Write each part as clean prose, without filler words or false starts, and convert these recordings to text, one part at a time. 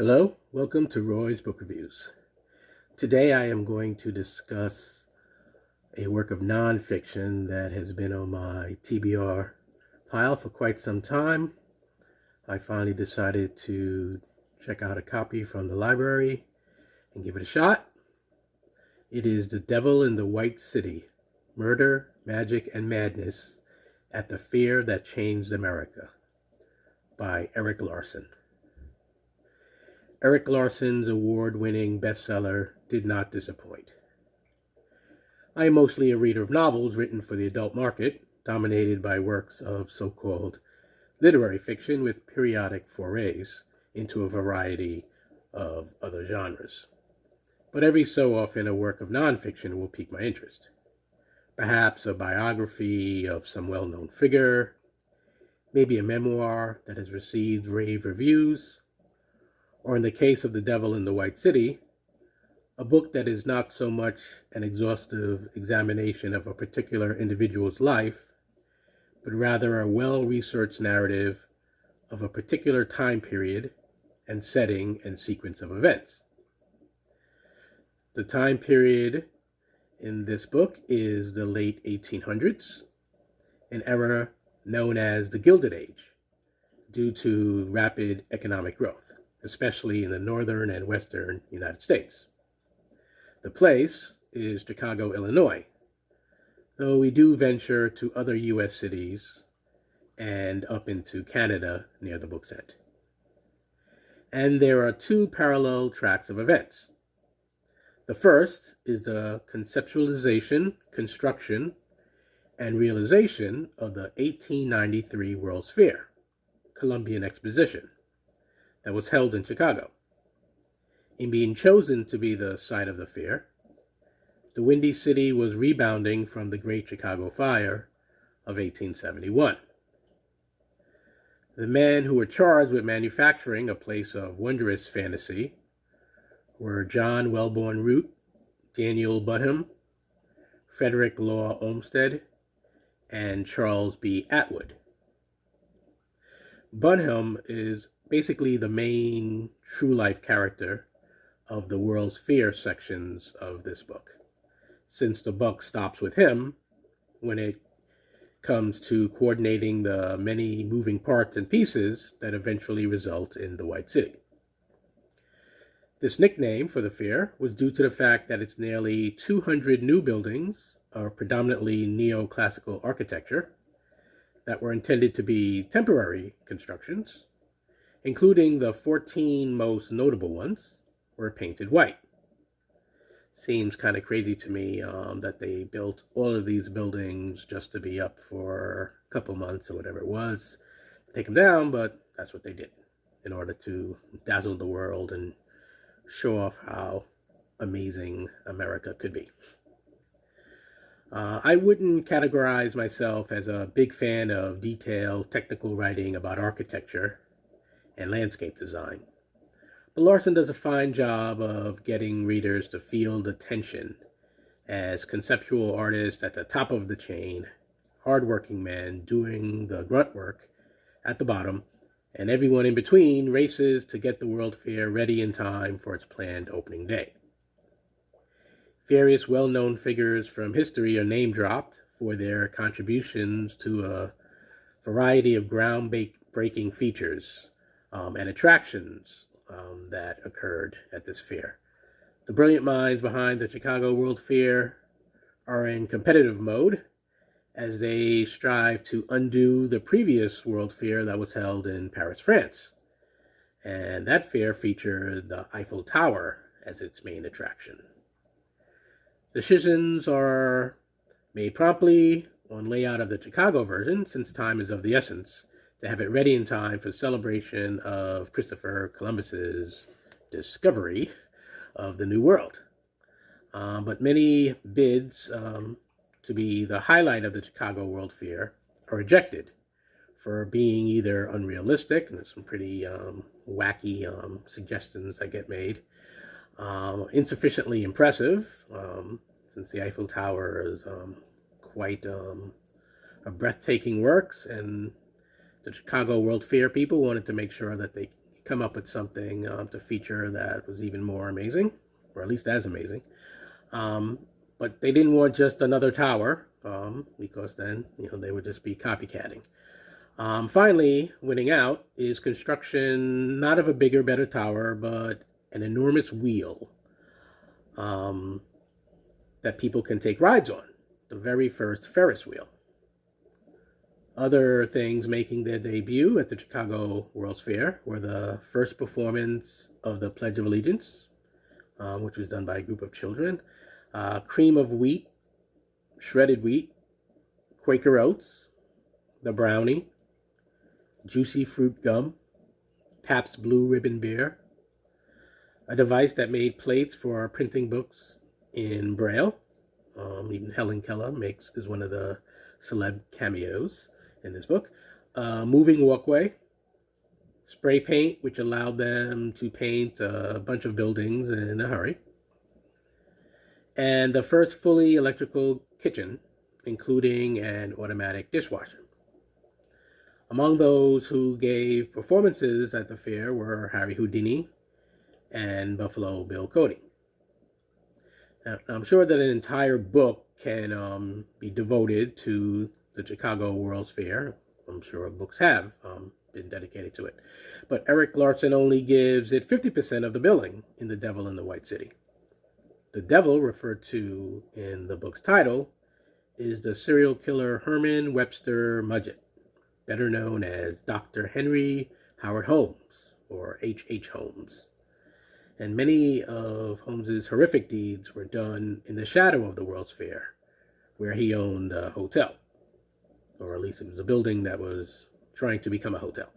Hello, welcome to Roy's Book Reviews. Today I am going to discuss a work of nonfiction that has been on my TBR pile for quite some time. I finally decided to check out a copy from the library and give it a shot. It is The Devil in the White City, Murder, Magic, and Madness at the Fear That Changed America by Erik Larson. Erik Larson's award-winning bestseller did not disappoint. I am mostly a reader of novels written for the adult market, dominated by works of so-called literary fiction with periodic forays into a variety of other genres. But every so often a work of nonfiction will pique my interest. Perhaps a biography of some well-known figure, maybe a memoir that has received rave reviews, or in the case of The Devil in the White City, a book that is not so much an exhaustive examination of a particular individual's life, but rather a well-researched narrative of a particular time period and setting and sequence of events. The time period in this book is the late 1800s, an era known as the Gilded Age, due to rapid economic growth, especially in the northern and western United States. The place is Chicago, Illinois, though we do venture to other U.S. cities and up into Canada near the book's end. And there are two parallel tracks of events. The first is the conceptualization, construction, and realization of the 1893 World's Fair, Columbian Exposition, that was held in Chicago. In being chosen to be the site of the fair, the Windy City was rebounding from the Great Chicago Fire of 1871. The men who were charged with manufacturing a place of wondrous fantasy were John Wellborn Root, Daniel Bunham, Frederick Law Olmsted, and Charles B. Atwood. Bunham is basically the main true-life character of the World's Fair sections of this book, since the buck stops with him when it comes to coordinating the many moving parts and pieces that eventually result in the White City. This nickname for the fair was due to the fact that its nearly 200 new buildings of predominantly neoclassical architecture that were intended to be temporary constructions, including the 14 most notable ones, were painted white. Seems kind of crazy to me that they built all of these buildings just to be up for a couple months or whatever it was, take them down, but that's what they did in order to dazzle the world and show off how amazing America could be. I wouldn't categorize myself as a big fan of detailed technical writing about architecture and landscape design, but Larson does a fine job of getting readers to feel the tension as conceptual artists at the top of the chain, hardworking men doing the grunt work at the bottom, and everyone in between races to get the World Fair ready in time for its planned opening day. Various well-known figures from history are name-dropped for their contributions to a variety of ground-breaking features and attractions that occurred at this fair. The brilliant minds behind the Chicago World Fair are in competitive mode as they strive to undo the previous World Fair that was held in Paris, France. And that fair featured the Eiffel Tower as its main attraction. Decisions are made promptly on layout of the Chicago version, since time is of the essence, to have it ready in time for celebration of Christopher Columbus's discovery of the New World. But many bids to be the highlight of the Chicago World Fair are rejected for being either unrealistic, and there's some pretty wacky suggestions that get made, insufficiently impressive, since the Eiffel Tower is quite a breathtaking works, and the Chicago World Fair people wanted to make sure that they come up with something to feature that was even more amazing, or at least as amazing. But they didn't want just another tower, because then they would just be copycatting. Finally, winning out is construction not of a bigger, better tower, but an enormous wheel that people can take rides on, the very first Ferris wheel. Other things making their debut at the Chicago World's Fair were the first performance of the Pledge of Allegiance, which was done by a group of children, cream of wheat, shredded wheat, Quaker oats, the brownie, juicy fruit gum, Pabst Blue Ribbon beer, a device that made plates for printing books in Braille. Even Helen Keller is one of the celeb cameos in this book. Moving walkway, spray paint, which allowed them to paint a bunch of buildings in a hurry, and the first fully electrical kitchen, including an automatic dishwasher. Among those who gave performances at the fair were Harry Houdini and Buffalo Bill Cody. Now, I'm sure that an entire book can be devoted to the Chicago World's Fair. I'm sure books have been dedicated to it. But Erik Larson only gives it 50% of the billing in The Devil in the White City. The devil, referred to in the book's title, is the serial killer Herman Webster Mudgett, better known as Dr. Henry Howard Holmes, or H.H. Holmes. And many of Holmes's horrific deeds were done in the shadow of the World's Fair, where he owned a hotel, or at least it was a building that was trying to become a hotel.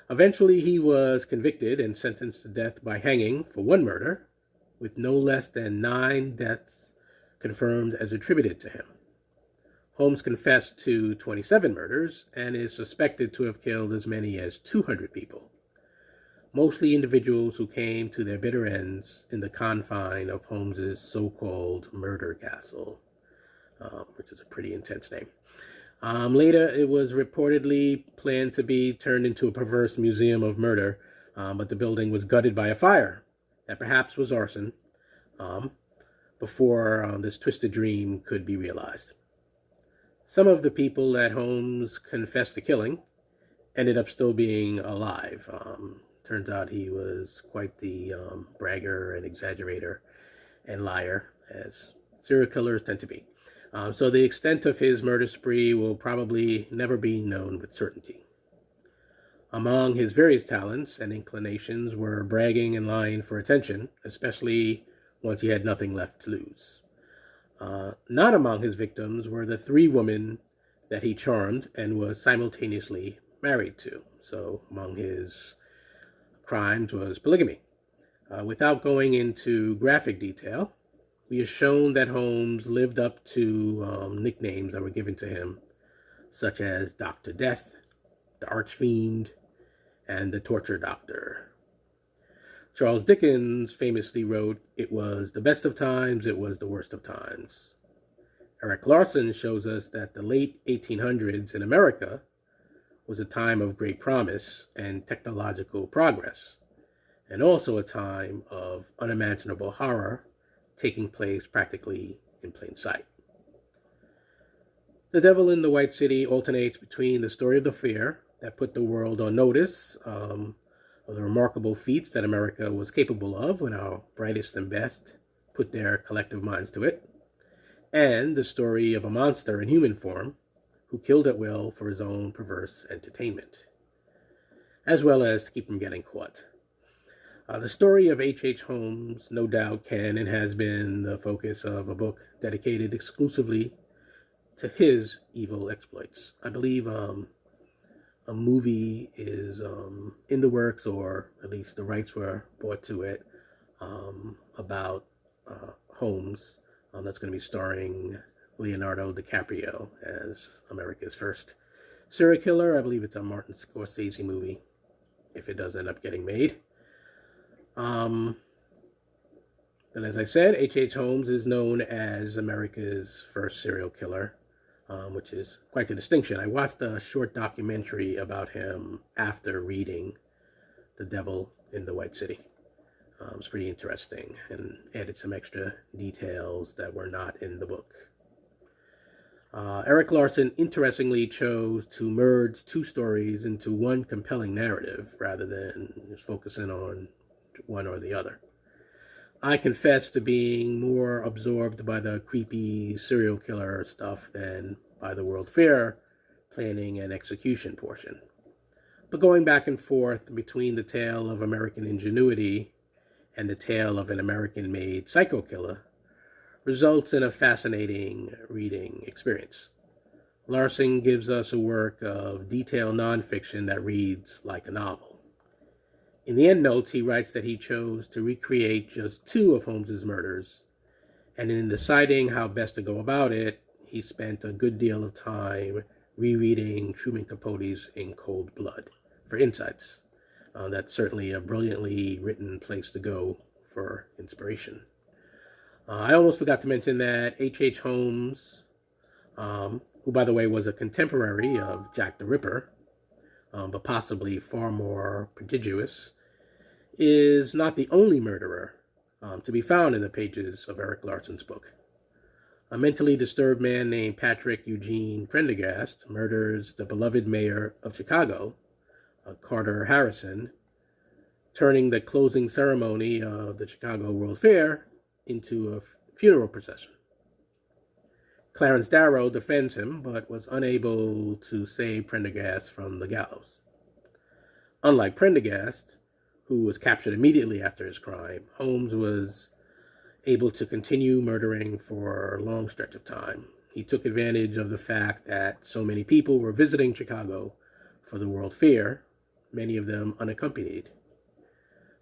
Eventually, he was convicted and sentenced to death by hanging for one murder, with no less than 9 deaths confirmed as attributed to him. Holmes confessed to 27 murders and is suspected to have killed as many as 200 people, mostly individuals who came to their bitter ends in the confine of Holmes's so-called murder castle, which is a pretty intense name. Later, it was reportedly planned to be turned into a perverse museum of murder, but the building was gutted by a fire that perhaps was arson before this twisted dream could be realized. Some of the people that Holmes confessed to killing ended up still being alive. Turns out he was quite the bragger and exaggerator and liar, as serial killers tend to be. So the extent of his murder spree will probably never be known with certainty. Among his various talents and inclinations were bragging and lying for attention, especially once he had nothing left to lose. Not among his victims were the 3 women that he charmed and was simultaneously married to. So among his crimes was polygamy. Without going into graphic detail, we are shown that Holmes lived up to nicknames that were given to him, such as Dr. Death, the Archfiend, and the Torture Doctor. Charles Dickens famously wrote, "It was the best of times, it was the worst of times." Erik Larson shows us that the late 1800s in America was a time of great promise and technological progress, and also a time of unimaginable horror taking place practically in plain sight. The Devil in the White City alternates between the story of the fair that put the world on notice of the remarkable feats that America was capable of when our brightest and best put their collective minds to it, and the story of a monster in human form who killed at will for his own perverse entertainment, as well as to keep from getting caught. The story of H.H. Holmes no doubt can and has been the focus of a book dedicated exclusively to his evil exploits. I believe a movie is in the works, or at least the rights were bought to it, about Holmes, that's going to be starring Leonardo DiCaprio as America's first serial killer. I believe it's a Martin Scorsese movie, if it does end up getting made. And as I said, H.H. Holmes is known as America's first serial killer, which is quite the distinction. I watched a short documentary about him after reading The Devil in the White City. It's pretty interesting and added some extra details that were not in the book. Erik Larson interestingly chose to merge two stories into one compelling narrative rather than just focusing on one or the other. I confess to being more absorbed by the creepy serial killer stuff than by the World Fair planning and execution portion. But going back and forth between the tale of American ingenuity and the tale of an American-made psycho killer results in a fascinating reading experience. Larson gives us a work of detailed nonfiction that reads like a novel. In the endnotes, he writes that he chose to recreate just two of Holmes's murders, and in deciding how best to go about it, he spent a good deal of time rereading Truman Capote's In Cold Blood for insights. That's certainly a brilliantly written place to go for inspiration. I almost forgot to mention that H.H. Holmes, who, by the way, was a contemporary of Jack the Ripper, but possibly far more prodigious, is not the only murderer to be found in the pages of Erik Larson's book. A mentally disturbed man named Patrick Eugene Prendergast murders the beloved mayor of Chicago, Carter Harrison, turning the closing ceremony of the Chicago World Fair into a funeral procession. Clarence Darrow defends him, but was unable to save Prendergast from the gallows. Unlike Prendergast, who was captured immediately after his crime, Holmes was able to continue murdering for a long stretch of time. He took advantage of the fact that so many people were visiting Chicago for the World Fair, many of them unaccompanied.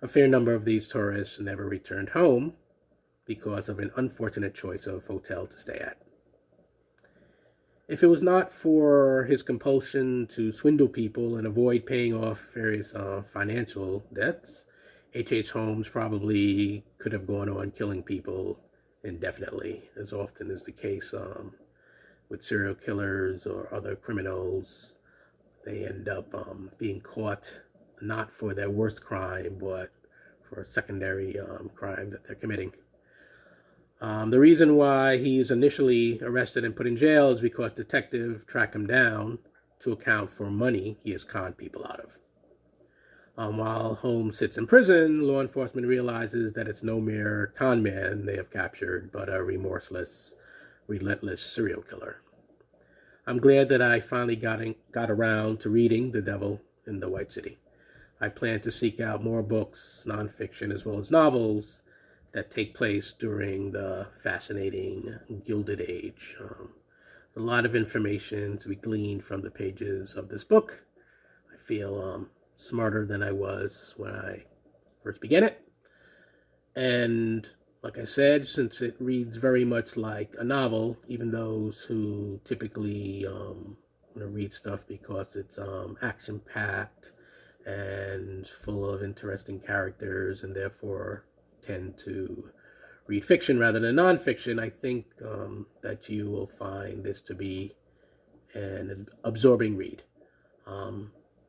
A fair number of these tourists never returned home because of an unfortunate choice of hotel to stay at. If it was not for his compulsion to swindle people and avoid paying off various financial debts, H.H. Holmes probably could have gone on killing people indefinitely, as often is the case with serial killers or other criminals. They end up being caught not for their worst crime, but for a secondary crime that they're committing. The reason why he's initially arrested and put in jail is because detectives track him down to account for money he has conned people out of. While Holmes sits in prison, law enforcement realizes that it's no mere con man they have captured, but a remorseless, relentless serial killer. I'm glad that I finally got around to reading The Devil in the White City. I plan to seek out more books, nonfiction as well as novels, that take place during the fascinating Gilded Age. A lot of information to be gleaned from the pages of this book. I feel smarter than I was when I first began it. And like I said, since it reads very much like a novel, even those who typically want to read stuff because it's action-packed and full of interesting characters and therefore tend to read fiction rather than nonfiction, I think that you will find this to be an absorbing read.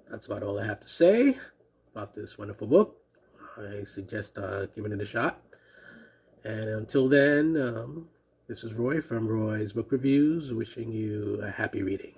That's about all I have to say about this wonderful book. I suggest giving it a shot. And until then, this is Roy from Roy's Book Reviews, wishing you a happy reading.